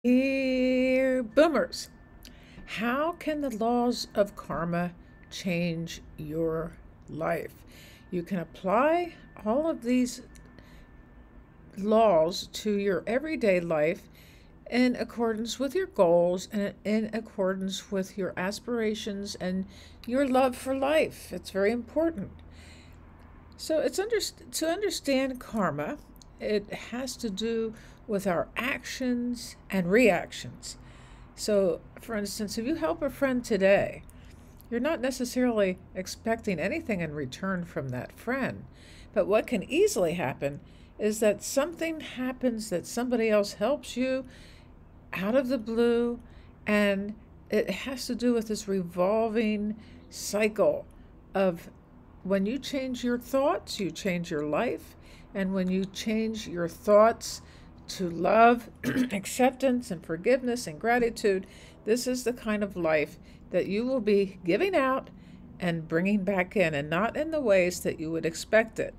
Dear boomers, how can the laws of karma change your life? You can apply all of these laws to your everyday life in accordance with your goals and in accordance with your aspirations and your love for life. It's very important. So to understand karma, it has to do with our actions and reactions. So, for instance, if you help a friend today, you're not necessarily expecting anything in return from that friend. But what can easily happen is that something happens that somebody else helps you out of the blue, and it has to do with this revolving cycle of when you change your thoughts, you change your life. And when you change your thoughts to love, acceptance, and forgiveness and gratitude, this is the kind of life that you will be giving out and bringing back in, and not in the ways that you would expect it.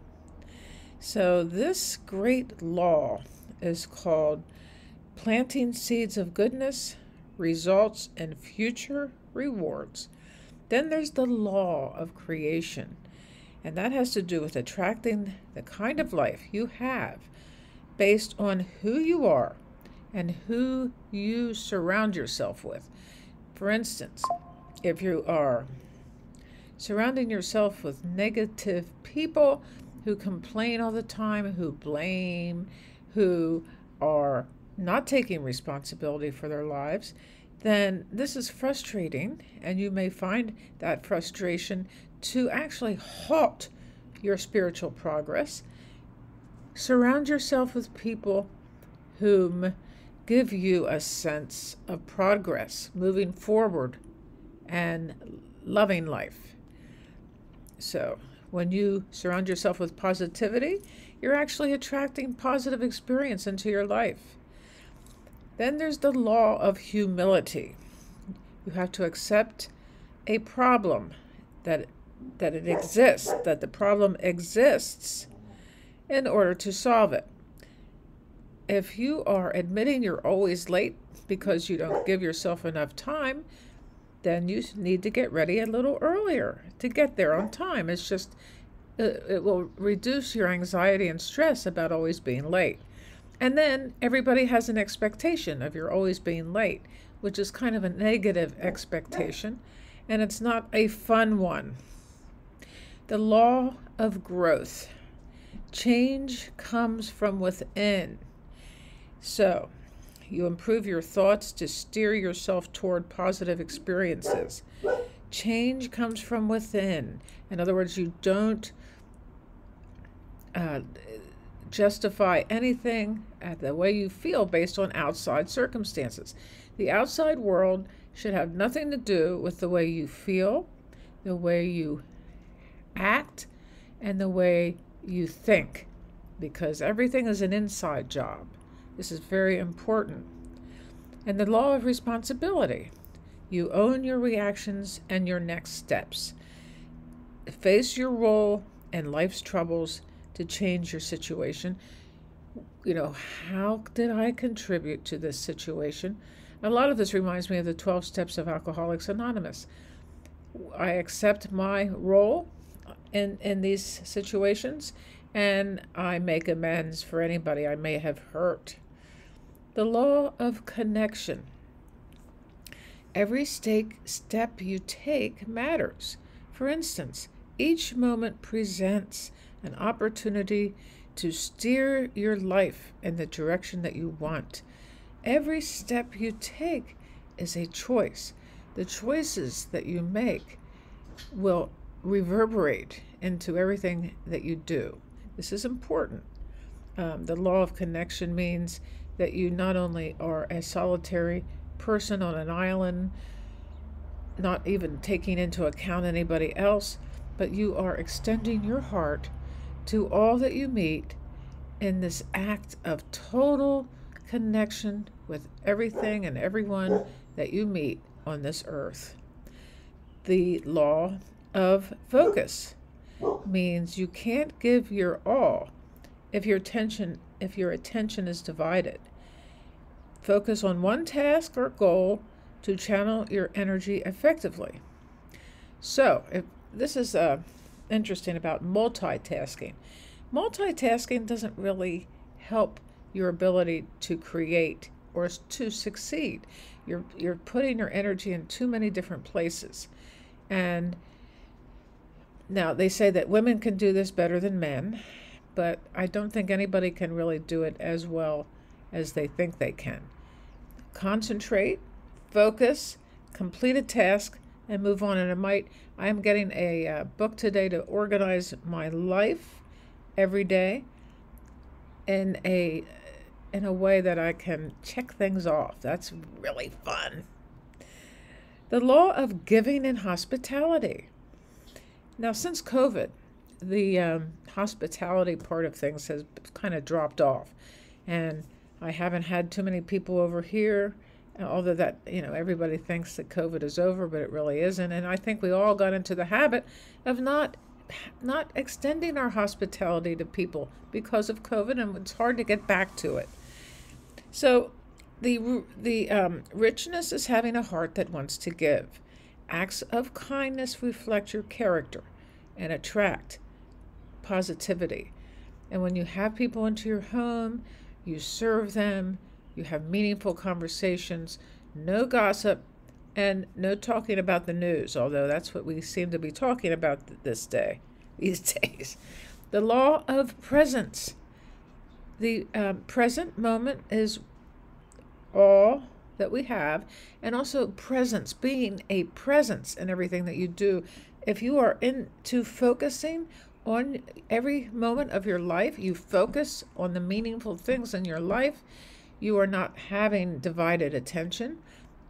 So, this great law is called planting seeds of goodness results in future rewards. Then there's the law of creation. And that has to do with attracting the kind of life you have based on who you are and who you surround yourself with. For instance, if you are surrounding yourself with negative people who complain all the time, who blame, who are not taking responsibility for their lives, then this is frustrating, and you may find that frustration to actually halt your spiritual progress. Surround yourself with people whom give you a sense of progress, moving forward and loving life. So, when you surround yourself with positivity, you're actually attracting positive experience into your life. Then there's the law of humility. You have to accept a problem that it exists, that the problem exists in order to solve it. If you are admitting you're always late because you don't give yourself enough time, then you need to get ready a little earlier to get there on time. It's just, it will reduce your anxiety and stress about always being late. And then everybody has an expectation of your always being late, which is kind of a negative expectation, and it's not a fun one. The law of growth. Change comes from within. So, you improve your thoughts to steer yourself toward positive experiences. Change comes from within. In other words, you don't justify anything the way you feel based on outside circumstances. The outside world should have nothing to do with the way you feel, the way you act, and the way you think, because everything is an inside job. This is very important. And the law of responsibility. You own your reactions and your next steps. Face your role in life's troubles to change your situation. How did I contribute to this situation? A lot of this reminds me of the 12 steps of Alcoholics Anonymous. I accept my role in these situations, and I make amends for anybody I may have hurt. The law of connection. Every step you take matters. For instance, each moment presents an opportunity to steer your life in the direction that you want. Every step you take is a choice. The choices that you make will reverberate into everything that you do. This is important. The law of connection means that you not only are a solitary person on an island, not even taking into account anybody else, but you are extending your heart to all that you meet in this act of total connection with everything and everyone that you meet on this earth. The law of focus means you can't give your all if your attention is divided. Focus on one task or goal to channel your energy effectively. So, if this is interesting about multitasking. Multitasking doesn't really help your ability to create or to succeed. You're putting your energy in too many different places. And now they say that women can do this better than men, but I don't think anybody can really do it as well as they think they can. Concentrate, focus, complete a task, and move on. And I am getting a book today to organize my life every day in a way that I can check things off. That's really fun. The law of giving and hospitality. Now, since COVID, the hospitality part of things has kind of dropped off, and I haven't had too many people over here. Although that, everybody thinks that COVID is over, but it really isn't. And I think we all got into the habit of not extending our hospitality to people because of COVID, and it's hard to get back to it. So the richness is having a heart that wants to give. Acts of kindness reflect your character and attract positivity. And when you have people into your home, you serve them, you have meaningful conversations, no gossip, and no talking about the news, although that's what we seem to be talking about these days. The law of presence. The present moment is all that we have, and also presence, being a presence in everything that you do. If you are into focusing on every moment of your life, you focus on the meaningful things in your life, you are not having divided attention,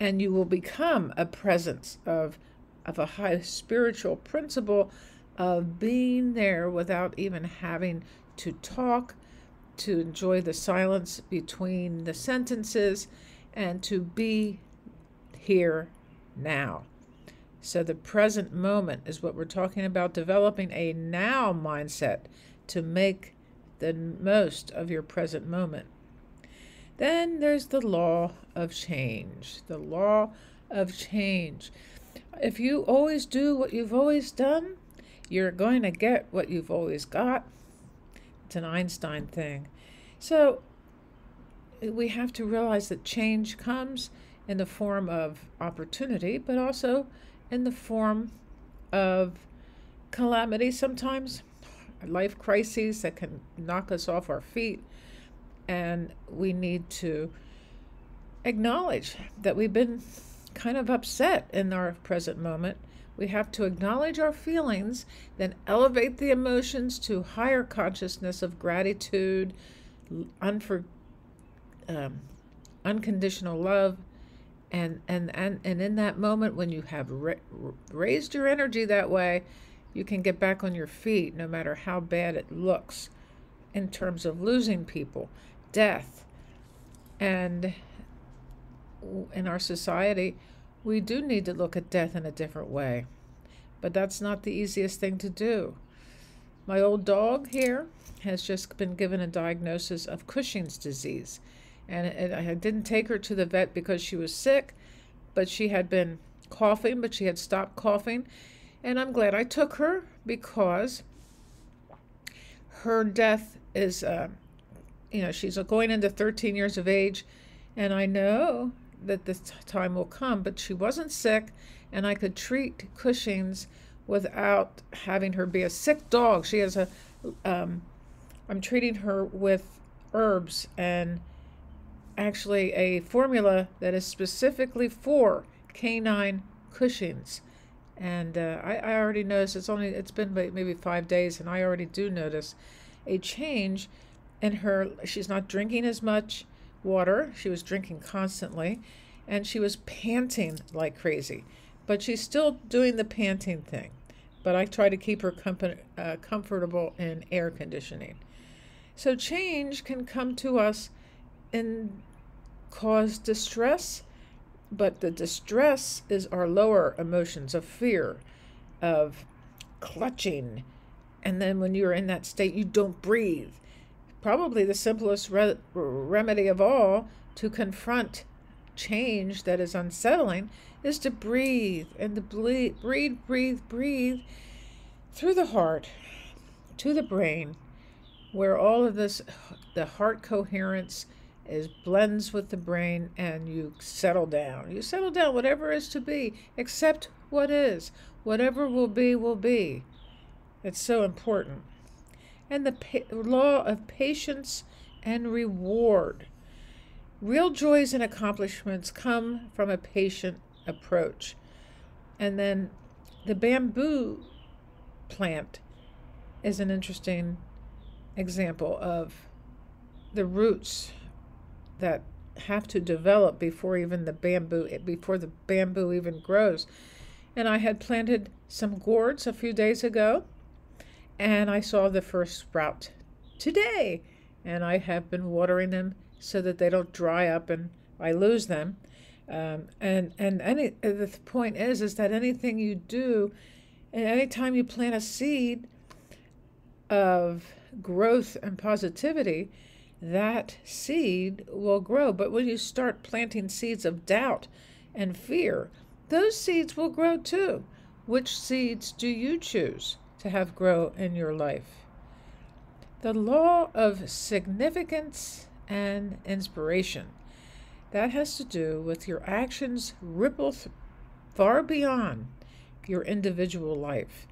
and you will become a presence of a high spiritual principle of being there without even having to talk, to enjoy the silence between the sentences, and to be here now. So the present moment is what we're talking about, developing a now mindset to make the most of your present moment. Then there's the law of change. The law of change. If you always do what you've always done, you're going to get what you've always got. It's an Einstein thing. So we have to realize that change comes in the form of opportunity, but also in the form of calamity sometimes, life crises that can knock us off our feet. And we need to acknowledge that we've been kind of upset in our present moment. We have to acknowledge our feelings, then elevate the emotions to higher consciousness of gratitude, unconditional love, and in that moment when you have raised your energy that way, you can get back on your feet no matter how bad it looks in terms of losing people, death. And in our society, we do need to look at death in a different way, but that's not the easiest thing to do. My old dog here has just been given a diagnosis of Cushing's disease, and I didn't take her to the vet because she was sick, but she had been coughing, but she had stopped coughing, and I'm glad I took her because her death is, she's going into 13 years of age, and I know that this time will come, but she wasn't sick, and I could treat Cushing's without having her be a sick dog. She has I'm treating her with herbs and actually a formula that is specifically for canine Cushing's. And I already noticed it's been maybe 5 days, and I already do notice a change in her. She's not drinking as much water. She was drinking constantly, and she was panting like crazy, but she's still doing the panting thing. But I try to keep her comfortable in air conditioning. So change can come to us and cause distress, but the distress is our lower emotions of fear, of clutching, and then when you're in that state, you don't breathe. Probably the simplest remedy of all to confront change that is unsettling is to breathe and to breathe through the heart to the brain, where all of this, the heart coherence is blends with the brain, and you settle down. You settle down, whatever is to be, accept what is. Whatever will be, will be. It's so important. And the law of patience and reward. Real joys and accomplishments come from a patient approach. And then the bamboo plant is an interesting example of the roots that have to develop before the bamboo even grows. And I had planted some gourds a few days ago, and I saw the first sprout today, and I have been watering them so that they don't dry up and I lose them. The point is that anything you do, and anytime you plant a seed of growth and positivity, that seed will grow. But when you start planting seeds of doubt and fear, those seeds will grow too. Which seeds do you choose to have grow in your life? The law of significance and inspiration. That has to do with your actions ripple far beyond your individual life.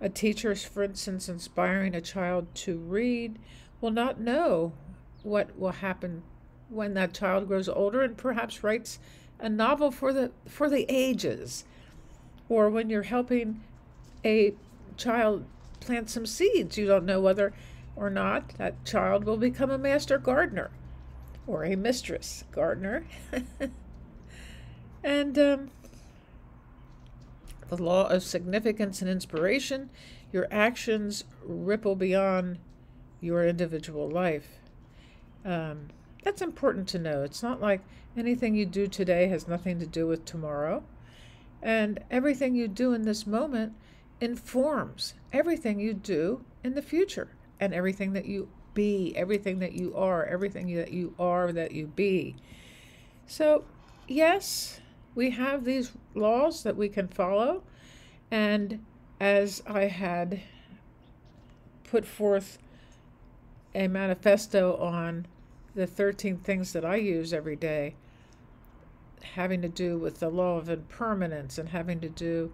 A teacher, for instance, inspiring a child to read will not know what will happen when that child grows older and perhaps writes a novel for the ages. Or when you're helping a child plant some seeds, you don't know whether or not that child will become a master gardener or a mistress gardener. And the law of significance and inspiration, your actions ripple beyond your individual life. That's important to know. It's not like anything you do today has nothing to do with tomorrow. And everything you do in this moment informs everything you do in the future, and everything that you be, everything that you are, everything that you are that you be. So, yes, we have these laws that we can follow. And as I had put forth a manifesto on the 13 things that I use every day, having to do with the law of impermanence and having to do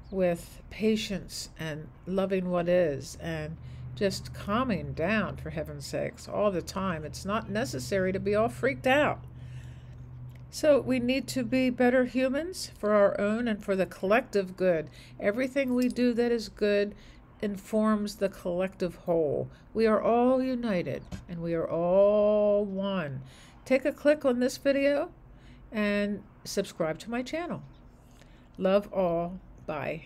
with patience and loving what is and just calming down, for heaven's sakes, all the time. It's not necessary to be all freaked out. So we need to be better humans for our own and for the collective good. Everything we do that is good informs the collective whole. We are all united and we are all one. Take a click on this video and subscribe to my channel. Love all. Bye.